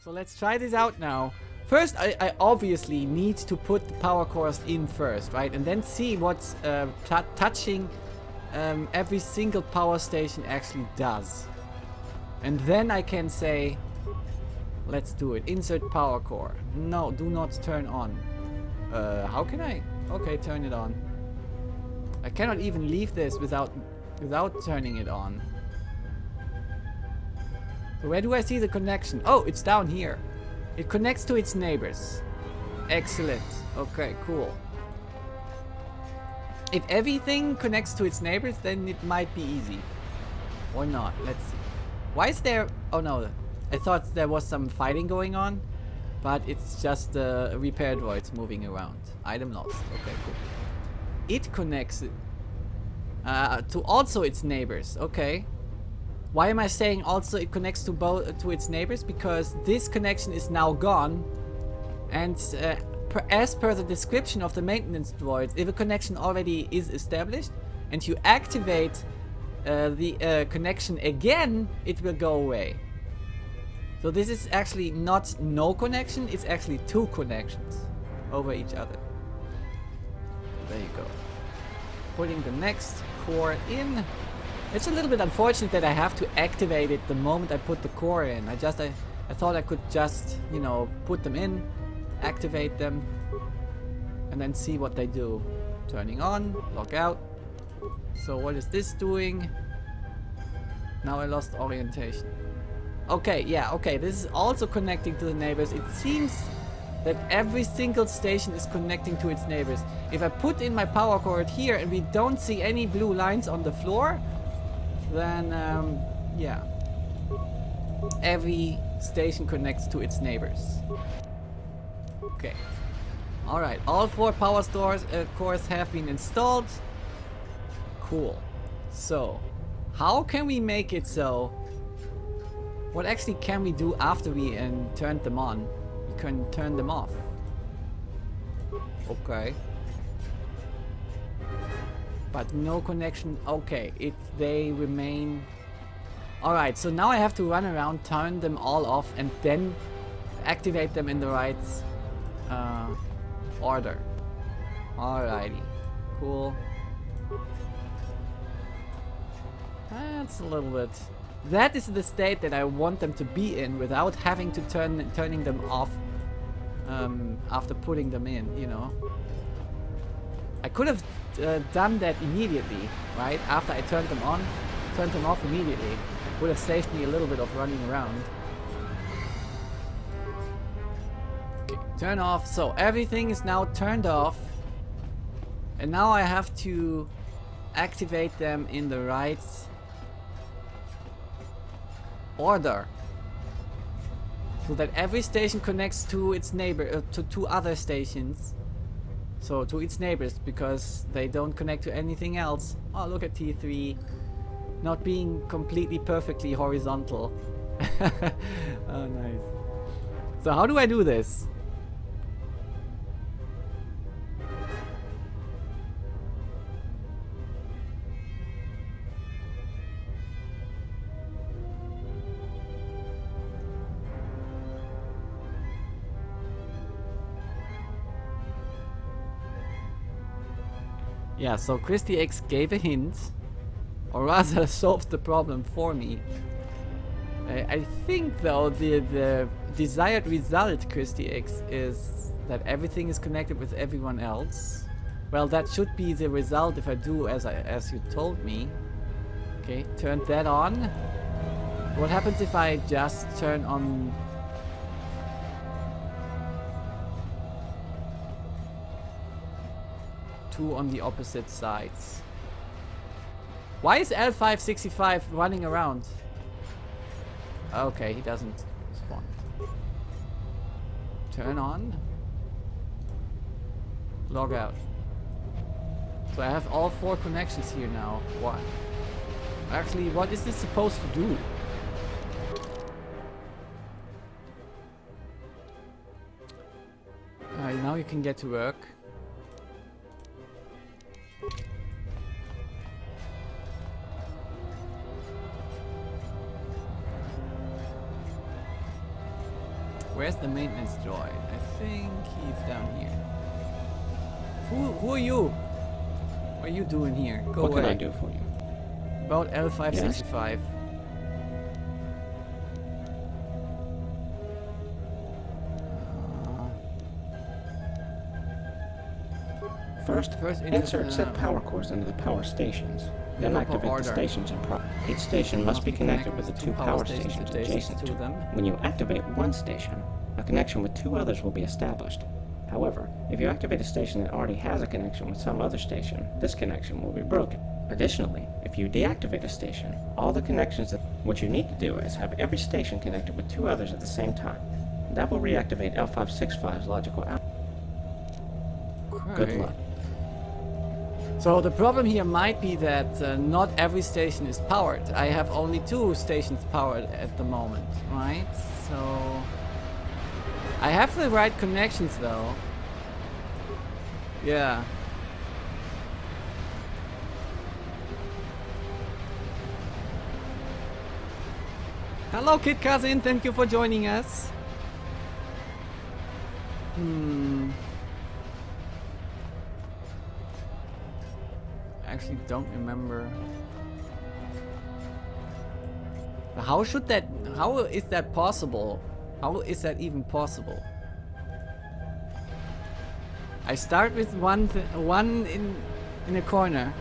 So let's try this out now. First, I obviously need to put the power cores in first, right? And then see what's touching every single power station actually does. And then I can say, let's do it. Insert power core. No, do not turn on. How can I? Okay, turn it on. I cannot even leave this without turning it on. So where do I see the connection? Oh, it's down here. It connects to its neighbors. Excellent. Okay, cool. If everything connects to its neighbors, then it might be easy. Or not. Let's see. Why is there... Oh no. I thought there was some fighting going on. But it's just the repair droids moving around. Item lost. Okay, cool. It connects to also its neighbors. Okay. Why am I saying also it connects to both to its neighbors? Because this connection is now gone, and as per the description of the maintenance droids, if a connection already is established and you activate the connection again, it will go away. So this is actually not no connection; it's actually two connections over each other. There you go. Putting the next core in. It's a little bit unfortunate that I have to activate it the moment I put the core in. I thought I could just, you know, put them in, activate them, and then see what they do. Turning on, log out. So what is this doing? Now I lost orientation. Okay, yeah, okay. This is also connecting to the neighbors. It seems that every single station is connecting to its neighbors. If I put in my power cord here and we don't see any blue lines on the floor, then, yeah. Every station connects to its neighbors. Okay. Alright, all 4 power cores have been installed. Cool. So, how can we make it so... What actually can we do after we turned them on? We can turn them off. Okay. But no connection. Okay, they remain. Alright, so now I have to run around, turn them all off, and then activate them in the right order. Alrighty. Cool. That's a little bit... That is the state that I want them to be in without having to turning them off after putting them in, you know. I could have done that immediately, right? After I turned them on, turned them off immediately. Would have saved me a little bit of running around. Okay, turn off. So everything is now turned off. And now I have to activate them in the right order. So that every station connects to its neighbor, to 2 other stations. So to its neighbors, because they don't connect to anything else. Oh, look at T3 not being completely perfectly horizontal. Oh, nice. So how do I do this? Yeah, so Christy X gave a hint, or rather solved the problem for me. I think though the desired result, Christy X, is that everything is connected with everyone else. Well, that should be the result if I do as you told me. Okay, turn that on. What happens if I just turn on... two on the opposite sides? Why is L565 running around? Okay, he doesn't respond. Turn on. Log out. So I have all 4 connections here now. What? Actually, what is this supposed to do? Alright, now you can get to work. Where's the maintenance droid? I think he's down here. Who are you? What are you doing here? Go away. What can I do for you? About L565. First, insert set power cores into the power stations. Then activate the stations in proper. Each station must be connected with the two power stations adjacent to them. When you activate one station, a connection with two others will be established. However, if you activate a station that already has a connection with some other station, this connection will be broken. Additionally, if you deactivate a station, all the connections what you need to do is have every station connected with two others at the same time. That will reactivate L565's logical output. Good luck. So the problem here might be that not every station is powered. I have only 2 stations powered at the moment, right? So I have the right connections though. Yeah. Hello Kid Cousin, thank you for joining us. I actually don't remember. How is that possible? How is that even possible? I start with one in a corner.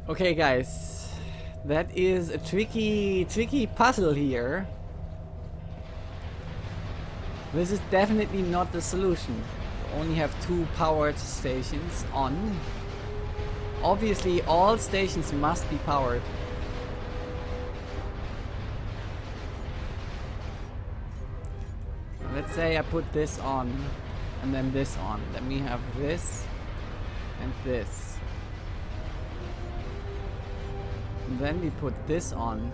Okay guys, that is a tricky puzzle here. This is definitely not the solution. You only have 2 powered stations on. Obviously all stations must be powered. Let's say I put this on and then this on. Then we have this and this. And then we put this on.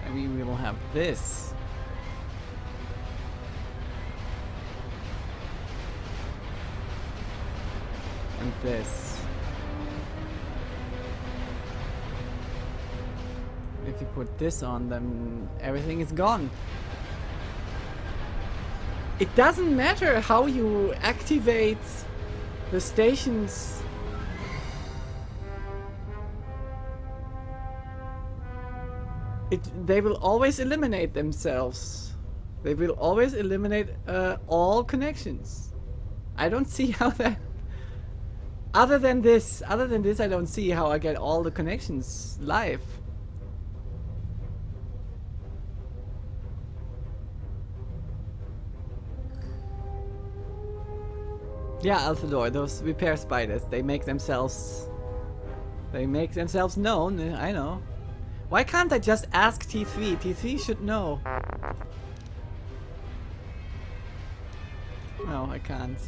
And we will have this. And this. If you put this on, then everything is gone. It doesn't matter how you activate the stations. They will always eliminate themselves. They will always eliminate all connections. I don't see how that... Other than this, I don't see how I get all the connections live. Yeah, Alphador, those repair spiders, they make themselves known, I know. Why can't I just ask T3? T3 should know. No, I can't.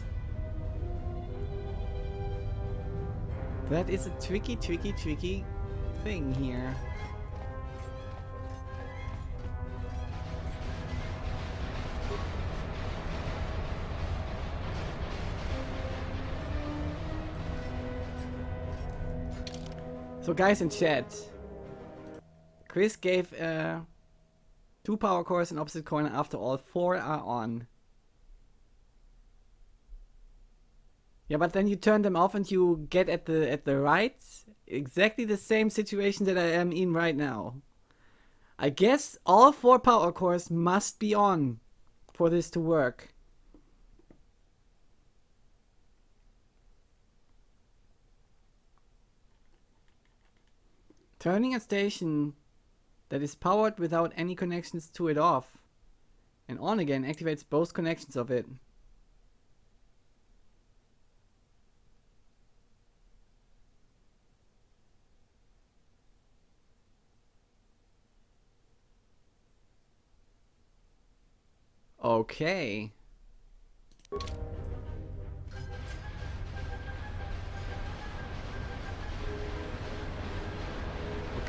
That is a tricky thing here. So guys in chat, Chris gave 2 power cores in opposite corner after all 4 are on. Yeah, but then you turn them off and you get at the right, exactly the same situation that I am in right now. I guess all 4 power cores must be on for this to work. Turning a station that is powered without any connections to it off and on again activates both connections of it. Okay.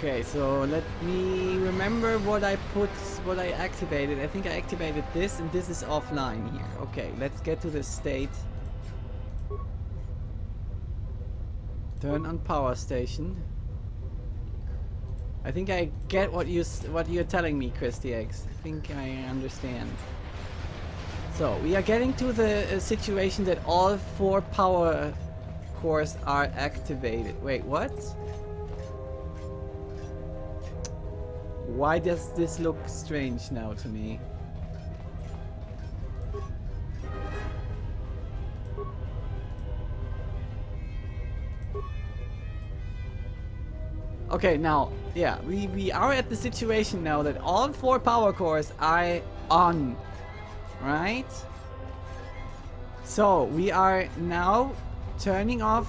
Okay, so let me remember what I activated. I think I activated this, and this is offline here. Okay, let's get to the state. Turn on power station. I think I get what you're telling me, Christy X. I think I understand. So we are getting to the situation that all 4 power cores are activated. Wait, what? Why does this look strange now to me? Okay, now, yeah, we are at the situation now that all 4 power cores are on, right? So, we are now turning off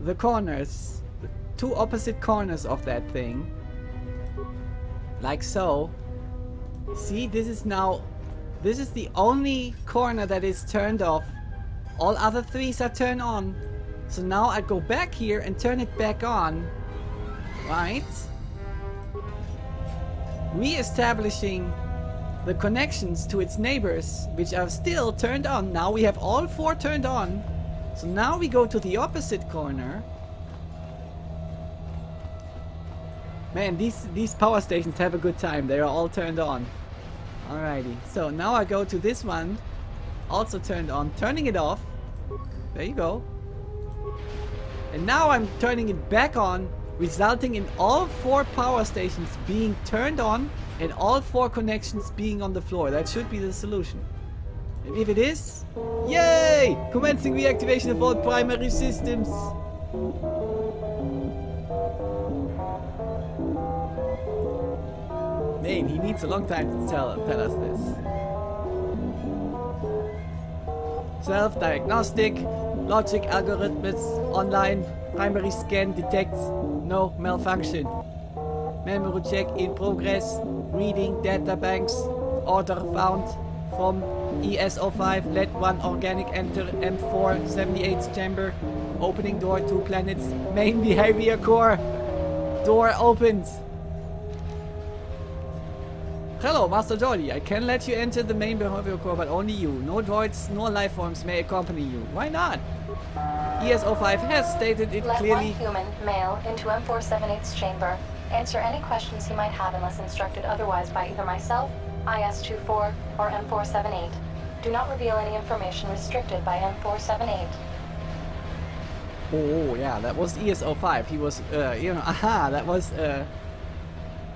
the corners, the 2 opposite corners of that thing. Like so. See, this is the only corner that is turned off. All other 3s are turned on. So now I go back here and turn it back on. Right? Re-establishing the connections to its neighbors, which are still turned on. Now we have all 4 turned on. So now we go to the opposite corner. Man, these power stations have a good time. They are all turned on. Alrighty. So now I go to this one. Also turned on. Turning it off. There you go. And now I'm turning it back on, resulting in all 4 power stations being turned on and all 4 connections being on the floor. That should be the solution. And if it is, yay! Commencing reactivation of all primary systems. Man, he needs a long time to tell us this. Self-diagnostic, logic algorithms, online, primary scan detects no malfunction. Memory check in progress, reading data banks, order found from ES05, let 1 organic enter M478's chamber, opening door to planet's main behavior core. Door opened. Hello, Master Jolly. I can let you enter the main behavior core, but only you. No droids nor life forms may accompany you. Why not? ES05 has stated it clearly. Let 1 human, male, into M478's chamber. Answer any questions he might have unless instructed otherwise by either myself, IS-24, or M478. Do not reveal any information restricted by M478. Oh, yeah, that was ES05. He was, that was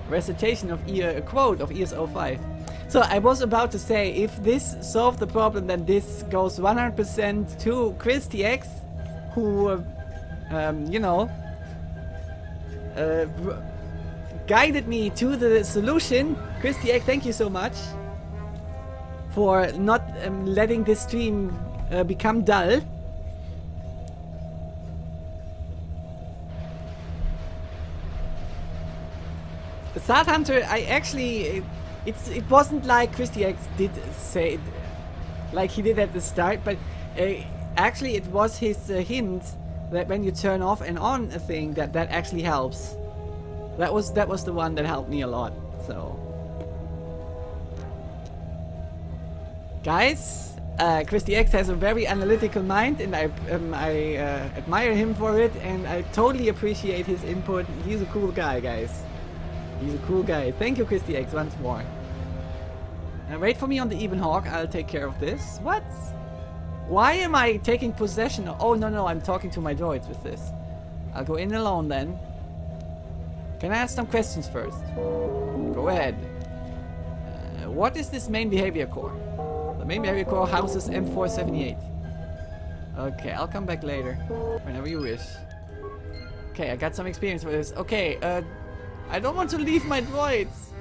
recitation of a quote of ES05. So I was about to say, if this solved the problem, then this goes 100% to Christy X, who, guided me to the solution. Christy X, thank you so much for not letting this stream become dull. Sad Hunter, I actually, it wasn't like Christy X did say it, like he did at the start, but actually it was his hint that when you turn off and on a thing, that actually helps. That was the one that helped me a lot. So, guys, Christy X has a very analytical mind, and I admire him for it, and I totally appreciate his input. He's a cool guy, guys. He's a cool guy. Thank you, Christy X, once more. Wait for me on the Even Hawk. I'll take care of this. What? Why am I taking possession of... Oh, no, I'm talking to my droids with this. I'll go in alone then. Can I ask some questions first? Go ahead. What is this main behavior core? The main behavior core houses M478. Okay, I'll come back later. Whenever you wish. Okay, I got some experience with this. Okay, I don't want to leave my droids.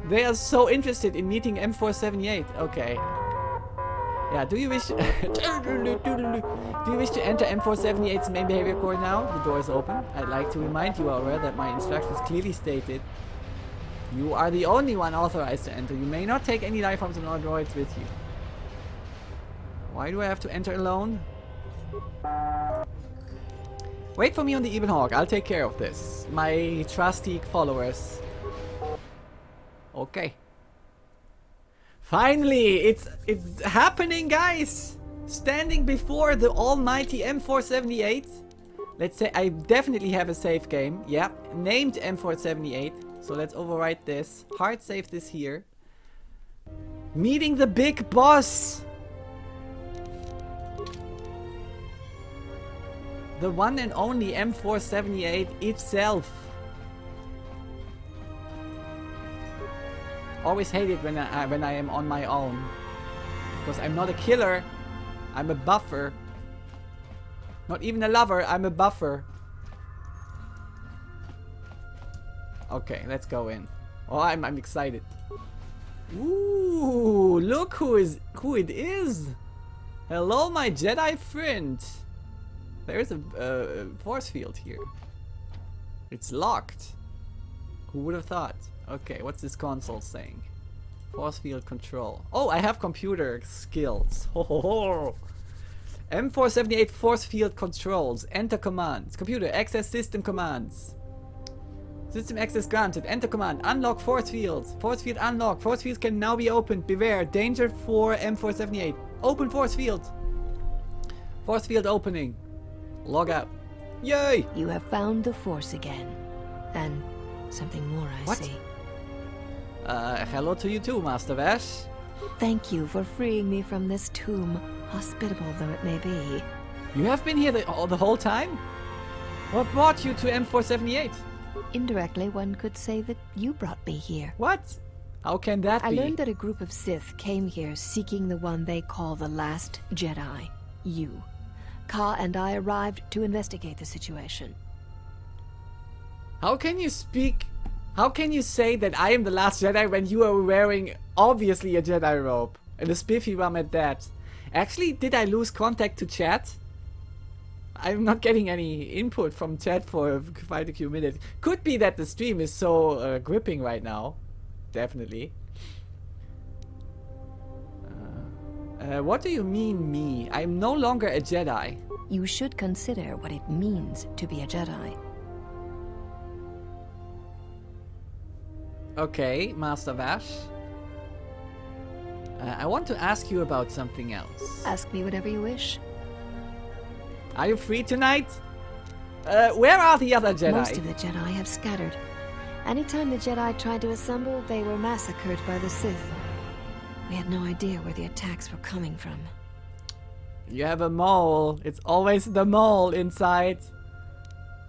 They are so interested in meeting M478. Okay. Yeah, do you wish to enter M478's main behavior core now? The door is open. I'd like to remind you, Aura, that my instructions clearly stated you are the only one authorized to enter. You may not take any life forms and droids with you. Why do I have to enter alone? Wait for me on the Even Hawk. I'll take care of this. My trusty followers. Okay. Finally, it's happening, guys. Standing before the almighty M478. Let's say I definitely have a save game. Yeah, named M478. So let's overwrite this. Hard save this here. Meeting the big boss. The one and only M478 itself. Always hate it when I am on my own. Because I'm not a killer. I'm a buffer. Not even a lover, I'm a buffer. Okay, let's go in. Oh, I'm excited. Ooh, look who it is. Hello, my Jedi friend. There's a force field here. It's locked. Who would have thought? Okay, what's this console saying? Force field control. Oh, I have computer skills. Ho ho ho. M478 force field controls. Enter commands. Computer, access system commands. System access granted. Enter command. Unlock force fields. Force field unlocked. Force fields can now be opened. Beware. Danger for M478. Open force field. Force field opening. Log out. Yay! You have found the Force again. And something more, I see. Hello to you too, Master Vash. Thank you for freeing me from this tomb, hospitable though it may be. You have been here the whole time? What brought you to M478? Indirectly, one could say that you brought me here. What? How can that be? I learned that a group of Sith came here seeking the one they call the Last Jedi. You. Ka and I arrived to investigate the situation. How can you speak? How can you say that I am the last Jedi when you are wearing obviously a Jedi robe and a spiffy one at that? Actually, did I lose contact to chat? I'm not getting any input from chat for quite a few minutes. Could be that the stream is so gripping right now. Definitely. What do you mean, me? I'm no longer a Jedi. You should consider what it means to be a Jedi. Okay, Master Vash. I want to ask you about something else. Ask me whatever you wish. Are you free tonight? Where are the other Jedi? Most of the Jedi have scattered. Anytime the Jedi tried to assemble, they were massacred by the Sith. We had no idea where the attacks were coming from. You have a mole. It's always the mole inside.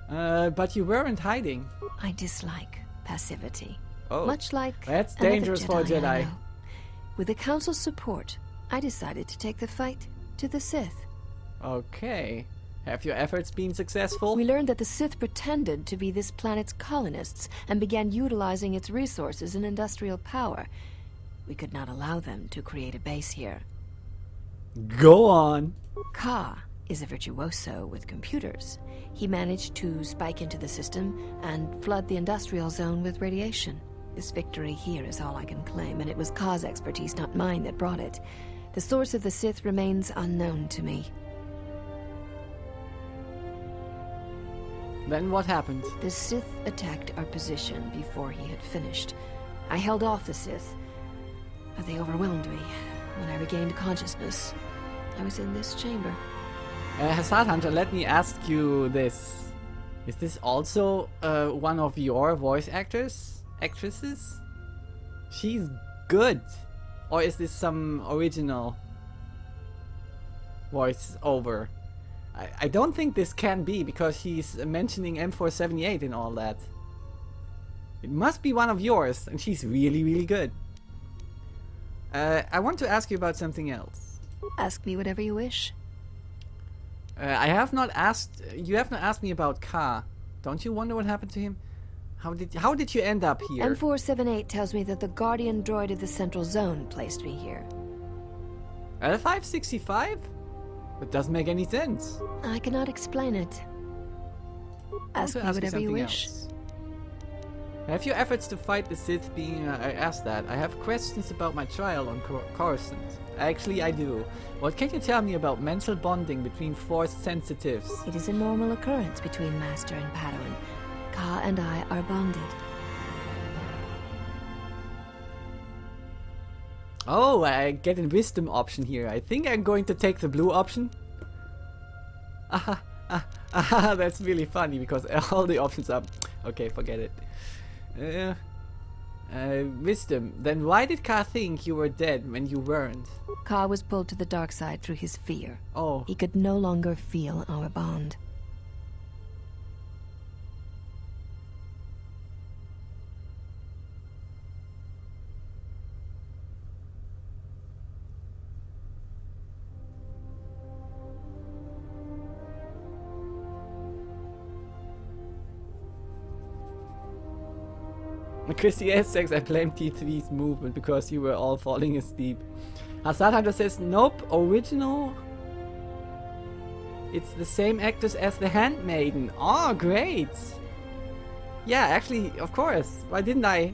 But you weren't hiding. I dislike passivity. Oh, much like that's another dangerous for a Jedi. I Jedi. know. With the Council's support, I decided to take the fight to the Sith. Okay. Have your efforts been successful? We learned that the Sith pretended to be this planet's colonists and began utilizing its resources and industrial power. We could not allow them to create a base here. Go on. Ka is a virtuoso with computers. He managed to spike into the system and flood the industrial zone with radiation. This victory here is all I can claim, and it was Ka's expertise, not mine, that brought it. The source of the Sith remains unknown to me. Then what happened? The Sith attacked our position before he had finished. I held off the Sith, but they overwhelmed me. When I regained consciousness, I was in this chamber. Hassad Hunter, let me ask you this. Is this also one of your voice actresses? She's good. Or is this some original voice over? I don't think this can be, because she's mentioning M478 and all that. It must be one of yours, and she's really, really good. I want to ask you about something else. Ask me whatever you wish. I have not asked. You have not asked me about Ka. Don't you wonder what happened to him? How did you end up here? M478 tells me that the Guardian droid of the Central Zone placed me here. L565? That doesn't make any sense. I cannot explain it. Ask me whatever you wish. Have your efforts to fight the Sith being asked that? I have questions about my trial on Coruscant. Actually, I do. What can you tell me about mental bonding between Force sensitives? It is a normal occurrence between Master and Padawan. Ka and I are bonded. Oh, I get a wisdom option here. I think I'm going to take the blue option. That's really funny because all the options are... Okay, forget it. Wisdom. Then why did Ka think you were dead when you weren't? Ka was pulled to the dark side through his fear. Oh. He could no longer feel our bond. Christy S6, I blame T3's movement because you were all falling asleep. Hazard Hunter says, nope, original. It's the same actress as the Handmaiden. Oh, great. Yeah, actually, of course. Why didn't I?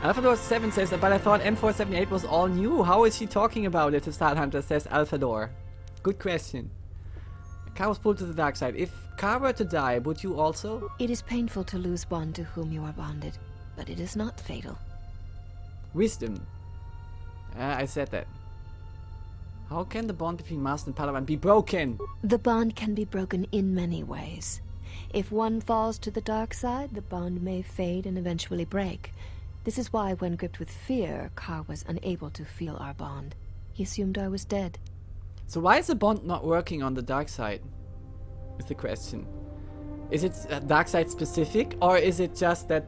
Alphador 7 says, but I thought M478 was all new. How is she talking about it? Hazard Hunter says, Alphador. Good question. Ka was pulled to the dark side. If Ka were to die, would you also? It is painful to lose one to whom you are bonded, but it is not fatal. Wisdom. I said that. How can the bond between Master and Padawan be broken? The bond can be broken in many ways. If one falls to the dark side, the bond may fade and eventually break. This is why, when gripped with fear, Ka was unable to feel our bond. He assumed I was dead. So why is the bond not working on the dark side? Is the question. Is it dark side specific, or is it just that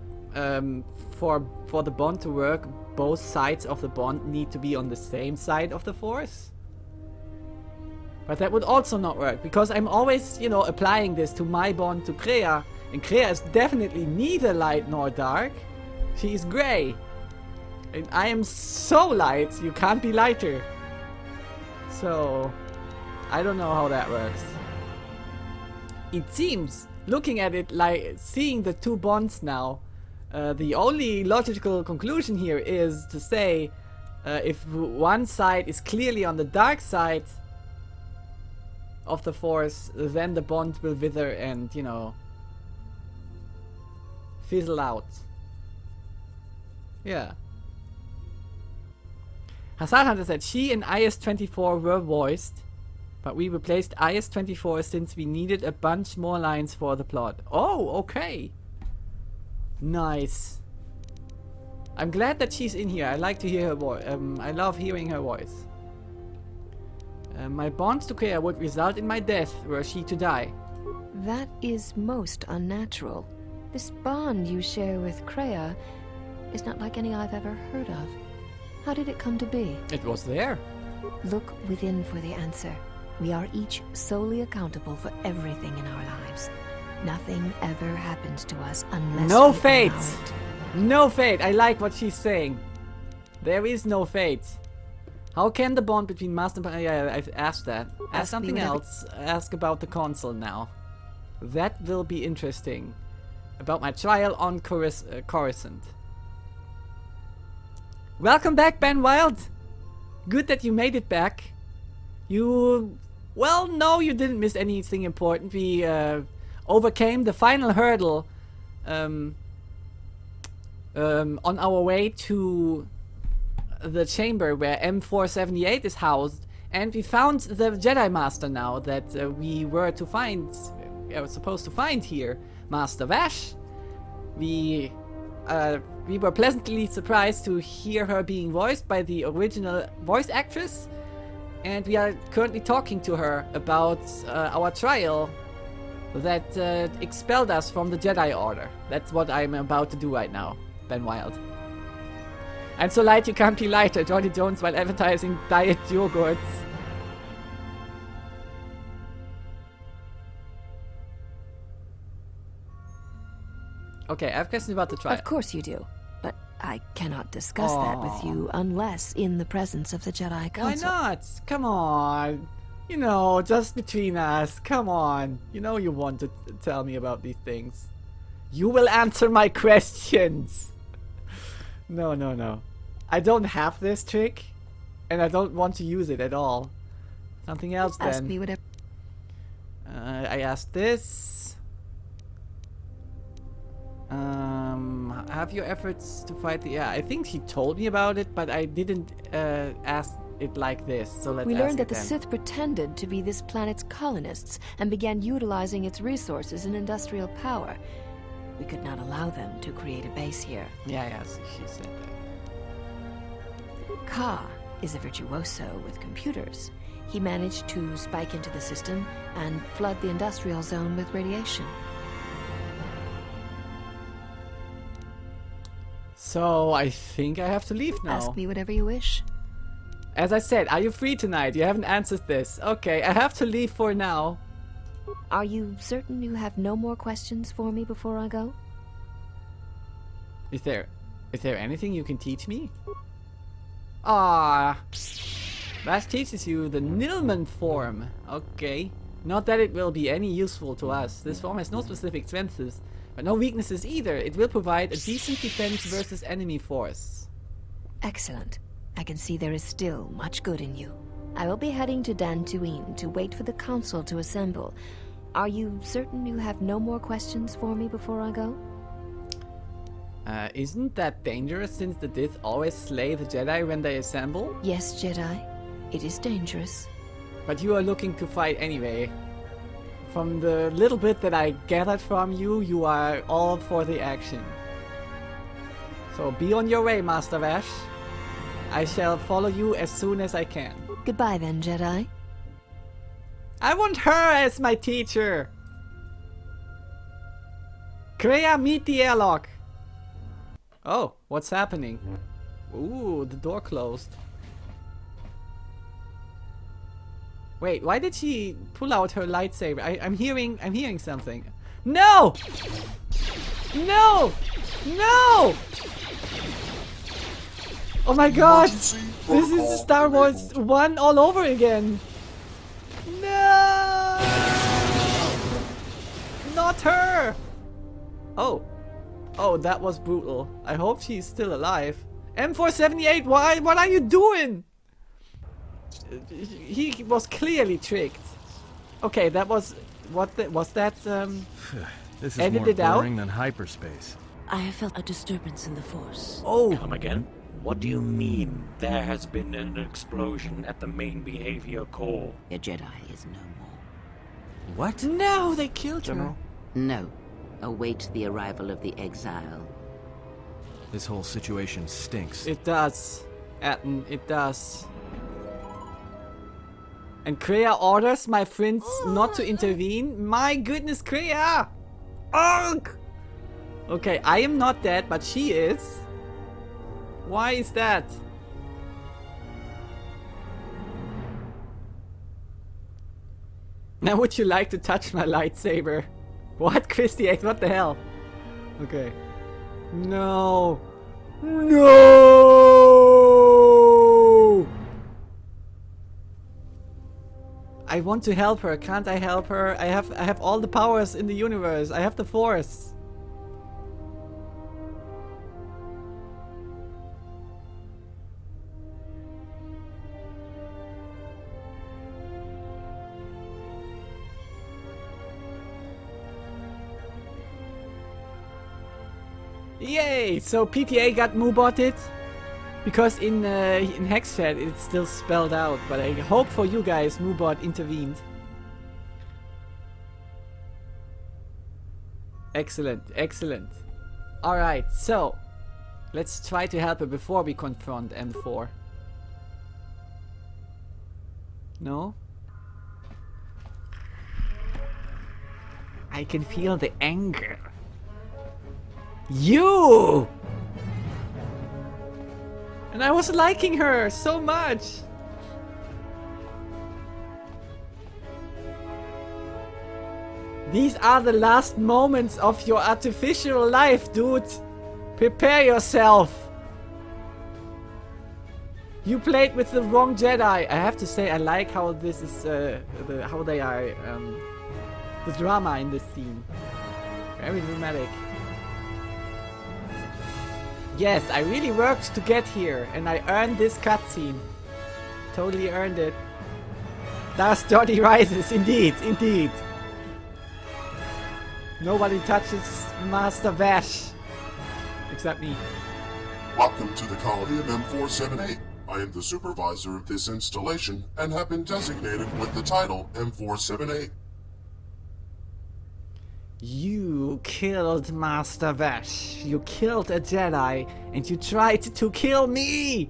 for the bond to work, both sides of the bond need to be on the same side of the Force? But that would also not work, because I'm always, you know, applying this to my bond to Kreia, and Kreia is definitely neither light nor dark. She is grey. And I am so light, you can't be lighter. So, I don't know how that works. It seems, looking at it, like seeing the two bonds now, the only logical conclusion here is to say, if one side is clearly on the dark side of the Force, then the bond will wither and, you know, fizzle out. Yeah. Hazard Hunter said, she and IS-24 were voiced, but we replaced IS-24 since we needed a bunch more lines for the plot. Oh, okay. Nice. I'm glad that she's in here. I like to hear her voice. I love hearing her voice. My bond to Kreia would result in my death were she to die. That is most unnatural. This bond you share with Kreia is not like any I've ever heard of. How did it come to be? It was there. Look within for the answer. We are each solely accountable for everything in our lives. Nothing ever happens to us unless no we fate. allow it. No fate. I like what she's saying. There is no fate. How can the bond between Master and... Yeah, I've asked that. Ask something else. Ask about the console now. That will be interesting. About my trial on Coruscant. Welcome back, Ben Wild. Good that you made it back. You... Well, no, you didn't miss anything important. We overcame the final hurdle on our way to the chamber where M478 is housed, and we found the Jedi Master now that we were to find, supposed to find here, Master Vash. We were pleasantly surprised to hear her being voiced by the original voice actress, and we are currently talking to her about our trial that expelled us from the Jedi Order. That's what I'm about to do right now, Ben Wild. I'm so light you can't be lighter, Johnny Jones while advertising diet yogurts. Okay, I have questions about the trial. Of course you do, but I cannot discuss that with you unless in the presence of the Jedi Council. Why not? Come on. You know, just between us. Come on. You know you want to tell me about these things. You will answer my questions. No, no, no. I don't have this trick. And I don't want to use it at all. Something else then. Ask me whatever. I asked this. Have your efforts to fight the... Yeah, I think she told me about it, but I didn't ask it like this. So let's We ask learned it that the then. Sith pretended to be this planet's colonists and began utilizing its resources and industrial power. We could not allow them to create a base here. Yeah, yeah, she said that. Ka is a virtuoso with computers. He managed to spike into the system and flood the industrial zone with radiation. So I think I have to leave now. Ask me whatever you wish. As I said, are you free tonight? You haven't answered this. Okay, I have to leave for now. Are you certain you have no more questions for me before I go? Is there anything you can teach me? Ah, Vash teaches you the Nilman form. Okay. Not that it will be any useful to us. This form has no specific strengths, but no weaknesses either. It will provide a decent defense versus enemy force. Excellent. I can see there is still much good in you. I will be heading to Dantooine to wait for the council to assemble. Are you certain you have no more questions for me before I go? Isn't that dangerous since the Sith always slay the Jedi when they assemble? Yes, Jedi. It is dangerous. But you are looking to fight anyway. From the little bit that I gathered from you, you are all for the action. So be on your way, Master Vash. I shall follow you as soon as I can. Goodbye then, Jedi. I want her as my teacher! Kreia, meet the airlock! Oh, what's happening? Ooh, the door closed. Wait, why did she pull out her lightsaber? I'm hearing something. No! No! No! Oh my god! This is Star Wars 1 all over again! No! Not her! Oh. Oh, that was brutal. I hope she's still alive. M478, why? What are you doing? He was clearly tricked. Okay, that was... was that, This is edited more out? boring than hyperspace. I have felt a disturbance in the Force. Oh! Come again? What do you mean? There has been an explosion at the main behavior core. A Jedi is no more. What? No, they killed General? her. No. Await the arrival of the exile. This whole situation stinks. It does. Atten, it does. And Kreia orders my friends not to intervene? My goodness, Kreia! Ugh! Okay, I am not dead, but she is. Why is that? Now would you like to touch my lightsaber? What, Christy X? What the hell? Okay. No. No! I want to help her. Can't I help her? I have all the powers in the universe. I have the Force. Yay! So PTA got Mubotted. Because in Hex Chat it's still spelled out, but I hope for you guys Mubot intervened. Excellent, excellent. Alright, so let's try to help her before we confront M4. No? I can feel the anger. You! And I was liking her so much. These are the last moments of your artificial life, dude. Prepare yourself. You played with the wrong Jedi. I have to say, I like how this is, how they are, the drama in this scene. Very dramatic. Yes, I really worked to get here, and I earned this cutscene. Totally earned it. Darth Jody rises, indeed, indeed. Nobody touches Master Vash. Except me. Welcome to the colony of M478. I am the supervisor of this installation and have been designated with the title M478. You killed Master Vash. You killed a Jedi, and you tried to kill me!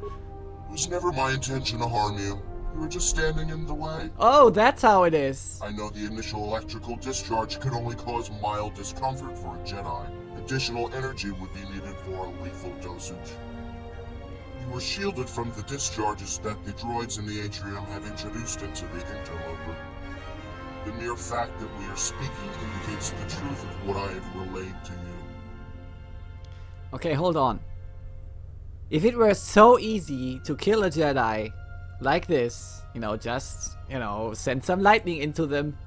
It was never my intention to harm you. You were just standing in the way. Oh, that's how it is. I know the initial electrical discharge could only cause mild discomfort for a Jedi. Additional energy would be needed for a lethal dosage. You were shielded from the discharges that the droids in the atrium have introduced into the interloper. The mere fact that we are speaking indicates the truth of what I have relayed to you. Okay, hold on. If it were so easy to kill a Jedi like this, you know, just, you know, send some lightning into them,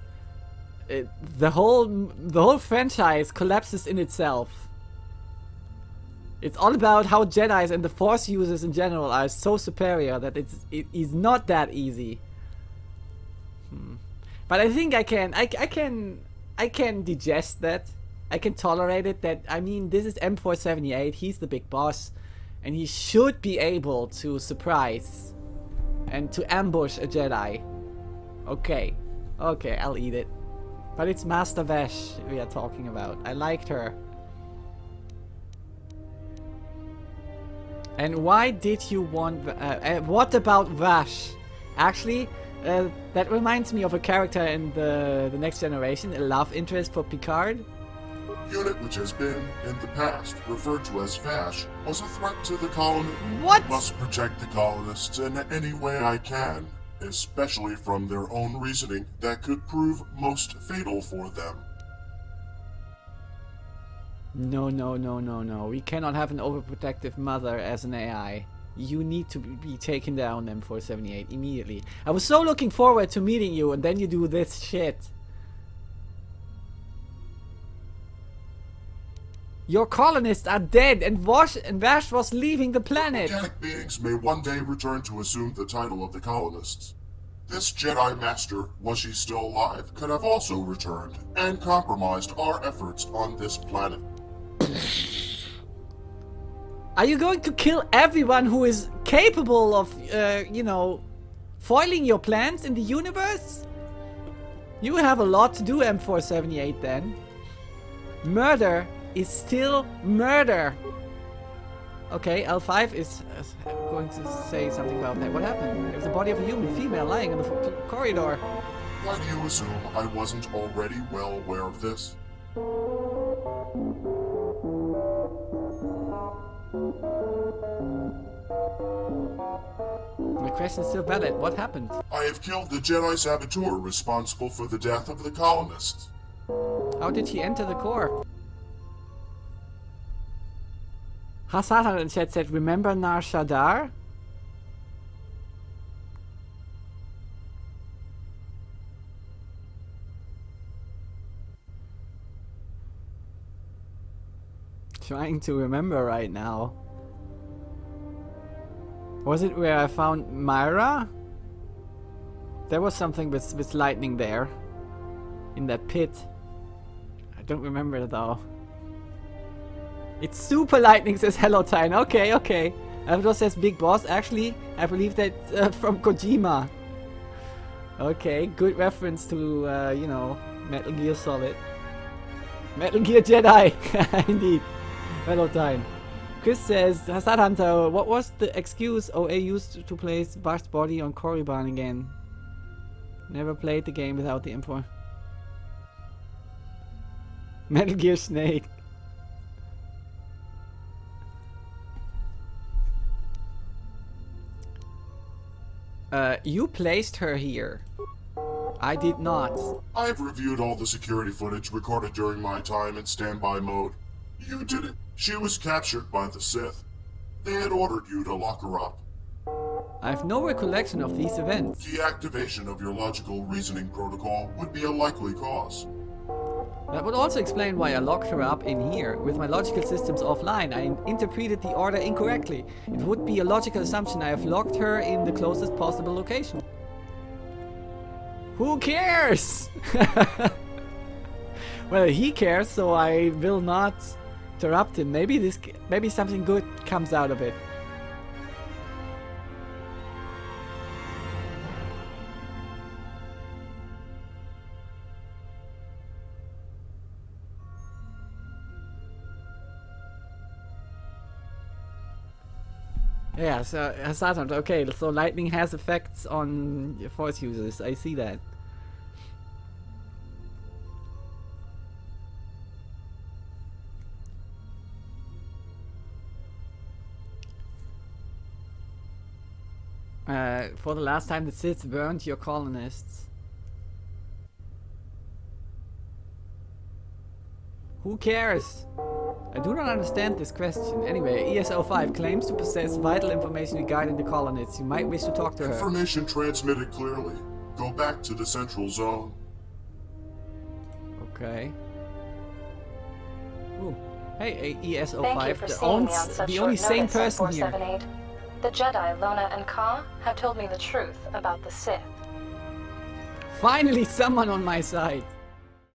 the whole franchise collapses in itself. It's all about how Jedis and the Force users in general are so superior that it is not that easy. But I think I can digest that. I can tolerate it. That, I mean, this is M478. He's the big boss, and he should be able to surprise and to ambush a Jedi. Okay, I'll eat it. But it's Master Vash we are talking about. I liked her. And why did you want... what about Vash? Actually, that reminds me of a character in the Next Generation, a love interest for Picard. Unit which has been, in the past, referred to as Vash, was a threat to the colony. What? I must protect the colonists in any way I can, especially from their own reasoning that could prove most fatal for them. No. We cannot have an overprotective mother as an AI. You need to be taken down, M478, immediately. I was so looking forward to meeting you, and then you do this shit. Your colonists are dead, and Vash was leaving the planet. Organic beings may one day return to assume the title of the colonists. This Jedi Master, was she still alive, could have also returned and compromised our efforts on this planet. Are you going to kill everyone who is capable of, you know, foiling your plans in the universe? You have a lot to do, M478, then. Murder is still murder. Okay, L5 is going to say something about that. What happened? There's a body of a human female lying in the corridor. Why do you assume I wasn't already well aware of this? The question is still valid. What happened? I have killed the Jedi saboteur responsible for the death of the colonists. How did he enter the core? Hassatan in chat said, remember Nar Shaddaa? Trying to remember right now. Was it where I found Myra? There was something with lightning there. In that pit. I don't remember though. It's super lightning, says Hello Tyne. Okay. Avdor says Big Boss. Actually, I believe that from Kojima. Okay, good reference to, you know, Metal Gear Solid. Metal Gear Jedi! Indeed. Hello Tyne. Chris says, Hassad Hunter, what was the excuse OA used to place Bash's body on Korriban again? Never played the game without the info. Metal Gear Snake. You placed her here. I did not. I've reviewed all the security footage recorded during my time in standby mode. You did it. She was captured by the Sith. They had ordered you to lock her up. I have no recollection of these events. Deactivation of your logical reasoning protocol would be a likely cause. That would also explain why I locked her up in here. With my logical systems offline, I interpreted the order incorrectly. It would be a logical assumption I have locked her in the closest possible location. Who cares? Well, he cares, so I will not interrupt him. Maybe something good comes out of it. Yeah, so Satan, okay, so lightning has effects on force users. I see that. For the last time the Sith burned your colonists. Who cares? I do not understand this question. Anyway, ES-05 claims to possess vital information regarding the colonists. You might wish to talk to her. Information transmitted clearly. Go back to the central zone. Okay. Ooh. Hey, ES-05. Thank you for seeing me on such the short only sane notice, person here. M478. The Jedi, Lona and Ka, have told me the truth about the Sith. Finally, someone on my side.